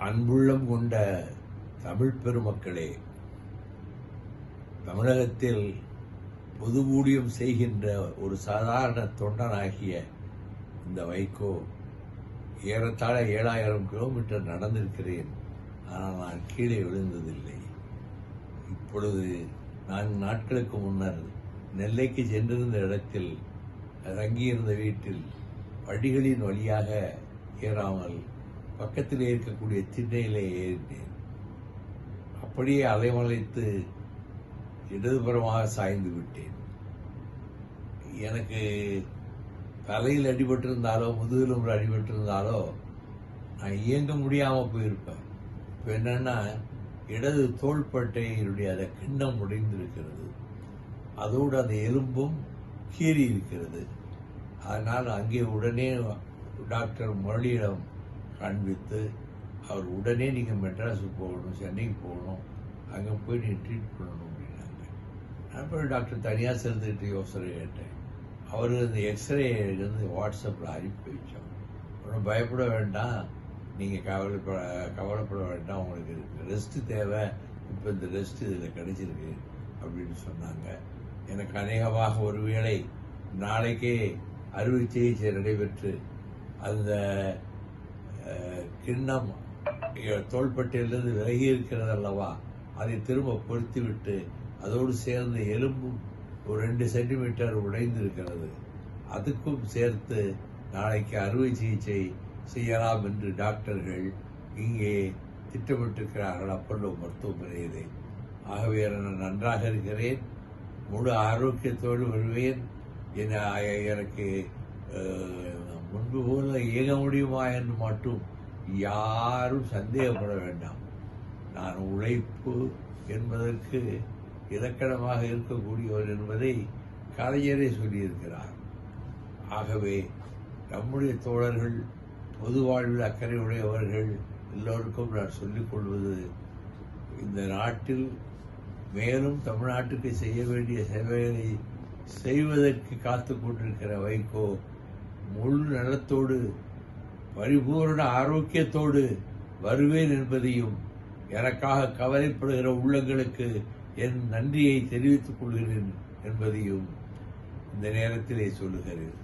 அன்புள்ளம் கொண்ட தமிழ் பெருமக்களே, தமிழகத்தில் பொது ஊழியம் செய்கின்ற ஒரு சாதாரண தொண்டனாகிய இந்த வைகோ ஏறத்தாழ 7000 கிலோமீட்டர் நடந்திருக்கிறேன். ஆனால் நான் கீழே விழுந்ததில்லை. இப்பொழுது 4 நாட்களுக்கு முன்னர் நெல்லைக்கு சென்றிருந்த இடத்தில் தங்கியிருந்த வீட்டில் படிகளின் வழியாக ஏறாமல் பக்கத்திலே இருக்கக்கூடிய திண்ணையிலே ஏறினேன். அப்படியே அலைமலைத்து இடதுபுறமாக சாய்ந்து விட்டேன். எனக்கு தலையில் அடிபட்டிருந்தாலோ முதுகெலும்பு அடிபட்டிருந்தாலோ நான் இயங்க முடியாமல் போயிருப்பேன். இப்போ என்னன்னா, இடது தோள்பட்டையினுடைய அந்த கிண்ணம் உடைந்திருக்கிறது, அதோடு அந்த எலும்பும் கீறி இருக்கிறது. அதனால் அங்கே உடனே டாக்டர் முரளியிடம் காண்பித்து அவர் உடனே நீங்கள் மெட்ராஸுக்கு போகணும், சென்னைக்கு போகணும், அங்கே போய் நீ ட்ரீட் பண்ணணும் அப்படின்னாங்க. நான் போய் டாக்டர் தனியாக சேர்ந்துக்கிட்டு யோசனை கேட்டேன். அவர் இந்த எக்ஸ்ரே வந்து வாட்ஸ்அப்பில் அனுப்பி வச்சோம். ஒன்றும் பயப்பட வேண்டாம், நீங்கள் கவலைப்பட வேண்டாம், உங்களுக்கு ரெஸ்ட்டு தேவை, இப்போ இந்த ரெஸ்ட் இதில் கிடைச்சிருக்கு அப்படின்னு சொன்னாங்க. எனக்கு அநேகமாக ஒருவேளை நாளைக்கே அறுவை சிகிச்சை நடைபெற்று அந்த கிண்ணம் தோள்பட்டையிலிருந்து விலகி இருக்கிறது அல்லவா, அதை திரும்ப பொருத்திவிட்டு அதோடு சேர்ந்த எலும்பும் ஒரு 2 சென்டிமீட்டர் உடைந்திருக்கிறது, அதுக்கும் சேர்த்து நாளைக்கு அறுவை சிகிச்சை செய்யலாம் என்று டாக்டர்கள் இங்கே திட்டமிட்டிருக்கிறார்கள் அப்பல்லோ மருத்துவமனையிலே. ஆகவே நான் நன்றாக இருக்கிறேன், முழு ஆரோக்கியத்தோடு வருவேன். எனக்கு முன்பு போல இயங்க முடியுமா என்று மட்டும் யாரும் சந்தேகப்பட வேண்டாம். நான் உழைப்பு என்பதற்கு இலக்கணமாக இருக்கக்கூடியவர் என்பதை கலைஞரே சொல்லியிருக்கிறார். ஆகவே நம்முடைய தோழர்கள், பொது வாழ்வில் அக்கறை உடையவர்கள் எல்லோருக்கும் நான் சொல்லிக் கொள்வது, இந்த நாட்டில் மேலும் தமிழ்நாட்டுக்கு செய்ய வேண்டிய சேவைகளை செய்வதற்கு காத்து கொண்டிருக்கிற வைகோ முழு நலத்தோடு பரிபூர்ண ஆரோக்கியத்தோடு வருவேன் என்பதையும், எனக்காக கவலைப்படுகிற உள்ளங்களுக்கு என் நன்றியை தெரிவித்துக் கொள்கிறேன் என்பதையும் இந்த நேரத்திலே சொல்லுகிறேன்.